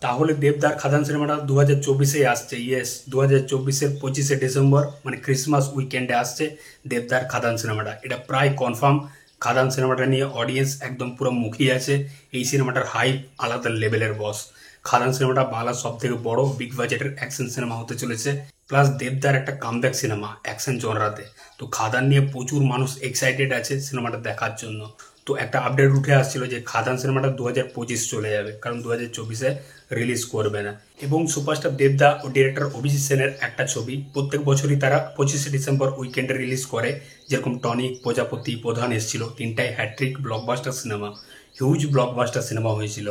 তাহলে দেবদার খাদান সিনেমাটা 2024-এ আসছে। ইয়েস, 2024-এর 25শে ডিসেম্বর মানে ক্রিসমাস উইকেন্ডে আসছে দেবদার খাদান সিনেমাটা। এটা প্রায় কনফার্ম। খাদান সিনেমাটা নিয়ে অডিয়েন্স একদম পুরো মুখিয়ে আছে। এই সিনেমাটার হাইপ আলাদা লেভেলের বস। খাদান সিনেমাটা বাংলার সব থেকে বড় বিগ বাজেটের অ্যাকশন সিনেমা হতে চলেছে। প্লাস দেবদার একটা কামব্যাক সিনেমা অ্যাকশন জনরাতে। তো খাদান নিয়ে প্রচুর মানুষ এক্সাইটেড আছে সিনেমাটা দেখার জন্য। তো একটা আপডেট উঠে আসছিল যে খাদান সিনেমাটা 2025 চলে যাবে, কারণ 2024-এ রিলিজ করবে না। এবং সুপারস্টার দেবদা ও ডিরেক্টর অভিজিৎ সেনের একটা ছবি প্রত্যেক বছরই তারা 25শে ডিসেম্বর উইকেন্ডে রিলিজ করে। যেরকম টনিক, প্রজাপতি, প্রধান এসেছিল, তিনটাই hattrick blockbuster cinema, huge blockbuster cinema হয়েছিল।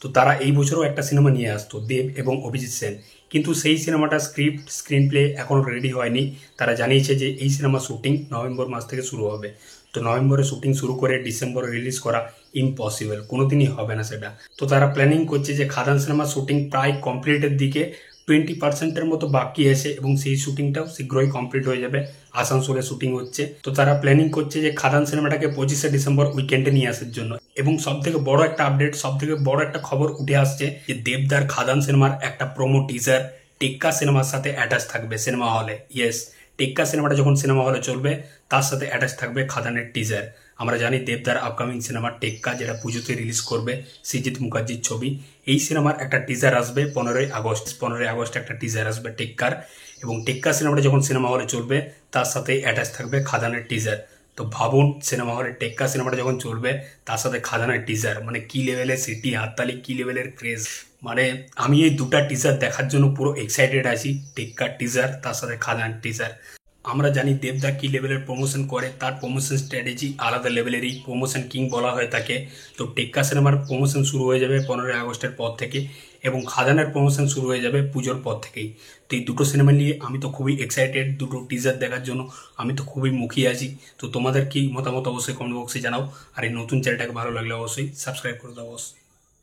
তো তারা এই বছরও একটা সিনেমা নিয়ে আসতো, দেব এবং অভিজিৎ সেন। কিন্তু সেই সিনেমাটা স্ক্রিপ্ট, স্ক্রিন প্লে এখনও রেডি হয়নি। তারা জানিয়েছে যে এই সিনেমা শুটিং নভেম্বর মাস থেকে শুরু হবে। তো নভেম্বরে শুটিং শুরু করে ডিসেম্বরে রিলিজ করা ইম্পসিবল, কোনোদিনই হবে না সেটা। তো তারা প্ল্যানিং করছে যে খাদান সিনেমা শুটিং প্রায় কমপ্লিটের দিকে, 20% মতো বাকি আছে এবং সেই শুটিংটাও শীঘ্রই কমপ্লিট হয়ে যাবে। আসানসোলে শুটিং হচ্ছে। তো তারা প্ল্যানিং করছে যে খাদান সিনেমাটাকে 25শে ডিসেম্বর উইকেন্ডে নিয়ে আসার জন্য। এবং সব থেকে বড় একটা আপডেট, সব থেকে বড় একটা খবর উঠে আসছে যে দেবদার খাদান সিনেমার একটা প্রোমো টিজার টেক্কা সিনেমার সাথে অ্যাটাচ থাকবে সিনেমা হলে। ইয়েস, টেক্কা সিনেমাটা যখন সিনেমা হলে চলবে তার সাথে অ্যাটাচ থাকবে খাদানের টিজার। আমরা জানি দেবদার আপকামিং সিনেমা টেক্কা, যেটা পুজোতে রিলিজ করবে সৃজিত মুখার্জির ছবি। এই সিনেমার একটা টিজার আসবে 15ই আগস্ট। 15ই আগস্ট একটা টিজার আসবে টেক্কার। এবং টেক্কা সিনেমাটা যখন সিনেমা হলে চলবে তার সাথে অ্যাটাচ থাকবে খাদানের টিজার। তো ভাবুন, সিনেমা হলে টেক্কা সিনেমাটা যখন চলবে তার সাথে খাদানের টিজার, মানে কি লেভেলের সিটি হাততালি, কি লেভেলের ক্রেজ। মানে আমি এই দুটা টিজার দেখার জন্য পুরো এক্সাইটেড আছি। টেক্কার টিজার তার সাথে খাদানের টিজার। আমরা জানি দেবদা কি লেভেলের প্রমোশন করে, তার প্রমোশন স্ট্র্যাটেজি আলাদা লেভেলেরই, প্রমোশন কিং বলা হয় তাকে। তো টেক্কা সিনেমার প্রমোশন শুরু হয়ে যাবে 15ই আগস্টের পর থেকে এবং খাদানের প্রমোশন শুরু হয়ে যাবে পুজোর পর থেকেই। তো এই দুটো সিনেমা নিয়ে আমি তো খুবই এক্সাইটেড, দুটো টিজার দেখার জন্য আমি তো খুবই মুখিয়ে আছি। তো তোমাদের কি মতামত অবশ্যই কমেন্ট বক্সে জানাও। আর এই নতুন চ্যানেলটাকে ভালো লাগলে অবশ্যই সাবস্ক্রাইব করে দাও বস।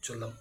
চললাম।